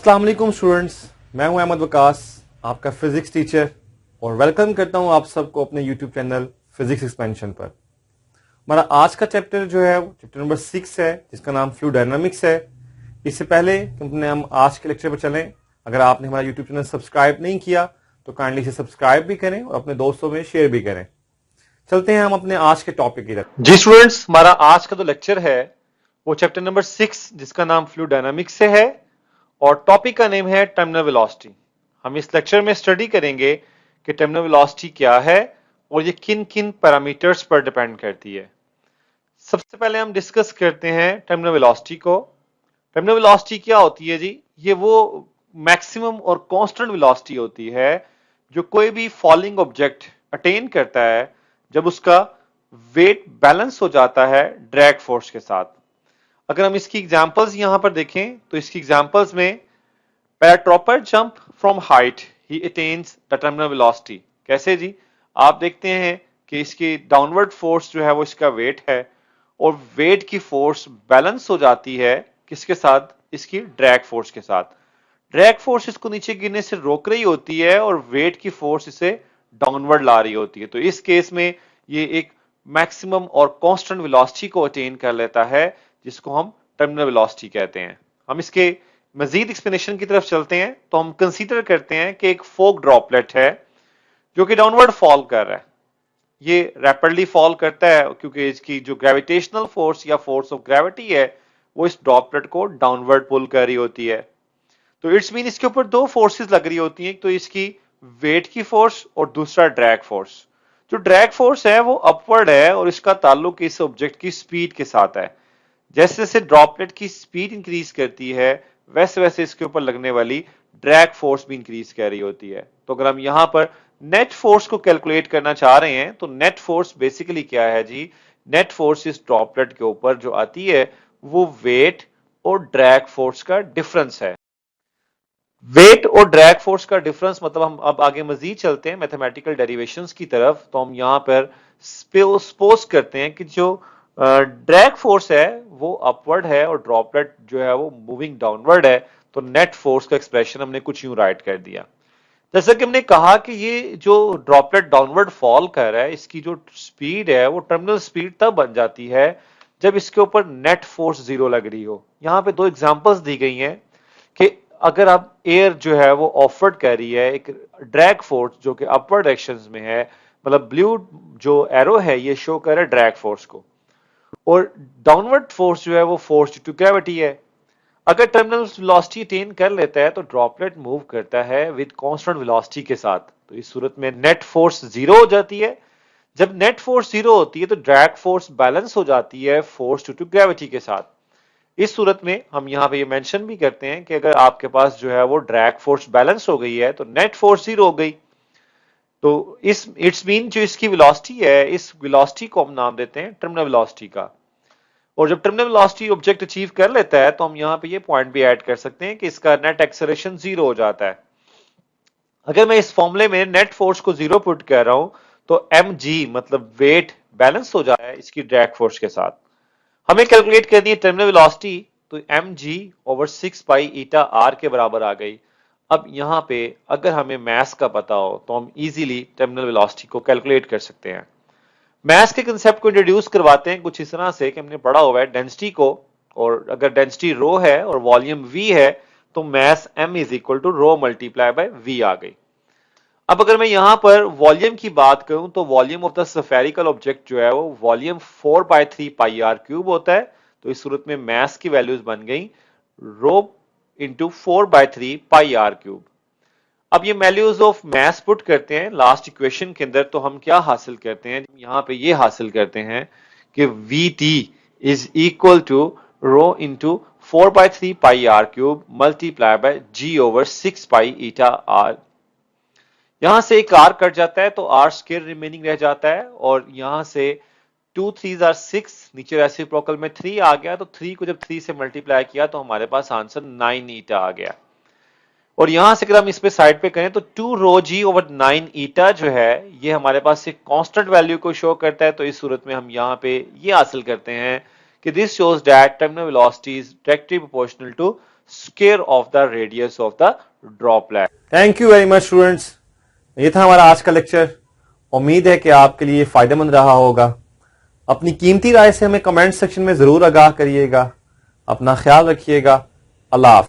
अस्सलाम वालेकुम स्टूडेंट्स, मैं हूं अहमद वकास, आपका फिजिक्स टीचर, और वेलकम करता हूं आप सबको अपने यूट्यूब चैनल फिजिक्स एक्सपेंशन पर। हमारा आज का चैप्टर जो है वो चैप्टर नंबर 6 है, जिसका नाम फ्लूइड डायनामिक्स है। इससे पहले कि हम आज के लेक्चर पर चलें, अगर आपने हमारा यूट्यूब चैनल सब्सक्राइब नहीं किया तो काइंडली इसे सब्सक्राइब भी करें और अपने दोस्तों में शेयर भी करें। चलते हैं हम अपने आज के टॉपिक की तरफ। जी स्टूडेंट्स, हमारा आज का जो लेक्चर है वो चैप्टर नंबर 6 जिसका नाम फ्लूइड डायनामिक्स से है और टॉपिक का नेम है टर्मिनल वेलोसिटी। हम इस लेक्चर में स्टडी करेंगे कि टर्मिनल वेलोसिटी क्या है और ये किन किन पैरामीटर्स पर डिपेंड करती है। सबसे पहले हम डिस्कस करते हैं टर्मिनल वेलोसिटी को। टर्मिनल वेलोसिटी क्या होती है जी? ये वो मैक्सिमम और कांस्टेंट वेलोसिटी होती है जो कोई भी फॉलिंग ऑब्जेक्ट अटेन करता है जब उसका वेट बैलेंस हो जाता है ड्रैग फोर्स के साथ। अगर हम इसकी एग्जांपल्स यहां पर देखें तो इसकी एग्जांपल्स में paratrooper jump from height he attains the terminal velocity. कैसे जी? आप देखते हैं कि इसकी डाउनवर्ड फोर्स जो है वो इसका वेट है और वेट की फोर्स बैलेंस हो जाती है किसके साथ? इसकी ड्रैग फोर्स के साथ। ड्रैग फोर्स इसको नीचे गिरने से रोक रही होती है और वेट की फोर्स इसे डाउनवर्ड ला रही होती है। तो इस केस में ये एक मैक्सिमम और कांस्टेंट वेलोसिटी को अटेन कर लेता है जिसको हम टर्मिनल वेलोसिटी कहते हैं। हम इसके मजीद एक्सप्लेनेशन की तरफ चलते हैं तो हम कंसीडर करते हैं कि एक फोक ड्रॉपलेट है जो कि डाउनवर्ड फॉल कर रहा है। ये रैपिडली फॉल करता है क्योंकि इसकी जो ग्रेविटेशनल फोर्स या फोर्स ऑफ ग्रेविटी है वो इस ड्रॉपलेट को डाउनवर्ड पुल कर रही होती है। तो इट्स मीन इसके ऊपर दो फोर्सेस लग रही होती हैं, तो इसकी वेट की फोर्स और दूसरा ड्रैग फोर्स। जो ड्रैग फोर्स है वो अपवर्ड है और इसका ताल्लुक इस ऑब्जेक्ट की स्पीड के साथ है। जैसे जैसे ड्रॉपलेट की स्पीड इंक्रीज करती है वैसे वैसे इसके ऊपर लगने वाली ड्रैग फोर्स भी इंक्रीज कर रही होती है। तो अगर हम यहां पर नेट फोर्स को कैलकुलेट करना चाह रहे हैं तो नेट फोर्स बेसिकली क्या है जी? नेट फोर्स इस ड्रॉपलेट के ऊपर जो आती है वो वेट और ड्रैग फोर्स का डिफरेंस है। वेट और ड्रैग फोर्स का डिफरेंस मतलब हम अब आगे मजीद चलते हैं मैथमेटिकल डेरिवेशंस की तरफ, तो हम यहां पर सपोज करते हैं कि जो ड्रैग फोर्स है वो अपवर्ड है और ड्रॉपलेट जो है वो मूविंग डाउनवर्ड है। तो नेट फोर्स का एक्सप्रेशन हमने कुछ यूं राइट कर दिया। जैसा कि हमने कहा कि ये जो ड्रॉपलेट डाउनवर्ड फॉल कर रहा है इसकी जो स्पीड है वो टर्मिनल स्पीड तब बन जाती है जब इसके ऊपर नेट फोर्स जीरो लग रही हो। यहां पे दो एग्जांपल्स दी गई हैं कि अगर आप एयर जो है वो ऑफवर्ड कर रही है एक ड्रैग फोर्स जो कि अपवर्ड डायरेक्शंस में है, मतलब ब्लू जो एरो है ये शो कर रहा है ड्रैग फोर्स को, और डाउनवर्ड फोर्स जो है वो फोर्स ड्यू टू ग्रेविटी है। अगर टर्मिनल वेलोसिटी अटेन कर लेता है तो ड्रॉपलेट मूव करता है विद कांस्टेंट वेलोसिटी के साथ। तो इस सूरत में नेट फोर्स जीरो हो जाती है। जब नेट फोर्स जीरो होती है तो ड्रैग फोर्स बैलेंस हो जाती है फोर्स ड्यू टू ग्रेविटी के साथ। इस सूरत में हम यहां पे ये मेंशन भी करते हैं कि अगर आपके पास जो है वो ड्रैग फोर्स बैलेंस हो गई है तो नेट फोर्स जीरो हो गई। तो इस इट्स मीन जो इसकी वेलोसिटी है इस वेलोसिटी को हम नाम देते हैं टर्मिनल वेलोसिटी का। और जब टर्मिनल वेलोसिटी ऑब्जेक्ट अचीव कर लेता है तो हम यहां पे ये पॉइंट भी ऐड कर सकते हैं कि इसका नेट एक्सेलरेशन जीरो हो जाता है। अगर मैं इस फॉर्मूले में नेट फोर्स को जीरो पुट कर रहा हूं तो mg मतलब वेट बैलेंस हो जाता है इसकी ड्रैग फोर्स के साथ। हमें कैलकुलेट करनी है टर्मिनल वेलोसिटी, तो mg ओवर 6 पाई ईटा r के बराबर आ गई। अब यहां पे अगर हमें मास का पता हो तो हम इजीली टर्मिनल वेलोसिटी को कैलकुलेट कर सकते हैं। मास के कांसेप्ट को इंट्रोड्यूस करवाते हैं कुछ इस तरह से कि हमने पढ़ा हुआ है डेंसिटी को, और अगर डेंसिटी रो है और वॉल्यूम v है तो mass m is equal to rho multiply by v आ गई। अब अगर मैं यहां पर वॉल्यूम की बात करूं तो volume of the spherical object जो है वो वॉल्यूम 4/3 पाई आर क्यूब होता है। तो इस सूरत में मास की वैल्यूज बन गई रो इंटू 4/3 पाई आर क्यूब। अब ये वैल्यूज ऑफ मास पुट करते हैं लास्ट इक्वेशन के अंदर तो हम क्या हासिल करते हैं? यहां पे ये हासिल करते हैं कि VT is equal to rho into 4/3 pi r cube multiply by G over 6 pi eta r. यहां से एक r कट जाता है तो r स्क्वायर रिमेनिंग रह जाता है, और यहां से 2 3s are 6, नीचे रेसिप्रोकल में 3 आ गया तो 3 को जब 3 से मल्टीप्लाई किया तो हमारे पास आंसर 9 ईटा आ गया। और यहां से अगर हम इस पे साइड पे करें तो 2 रो जी ओवर 9 ईटा जो है ये हमारे पास एक कांस्टेंट वैल्यू को शो करता है। तो इस सूरत में हम यहां पे ये हासिल करते हैं कि this shows that terminal velocity is directly proportional to square of the radius of the droplet. Thank you very much students, ये था हमारा आज का लेक्चर। उम्मीद है कि आपके लिए फायदेमंद रहा होगा। अपनी कीमती राय से हमें कमेंट सेक्शन में जरूर आगाह करिएगा। अपना ख्याल रखिएगा। अल्लाह हाफ़िज़।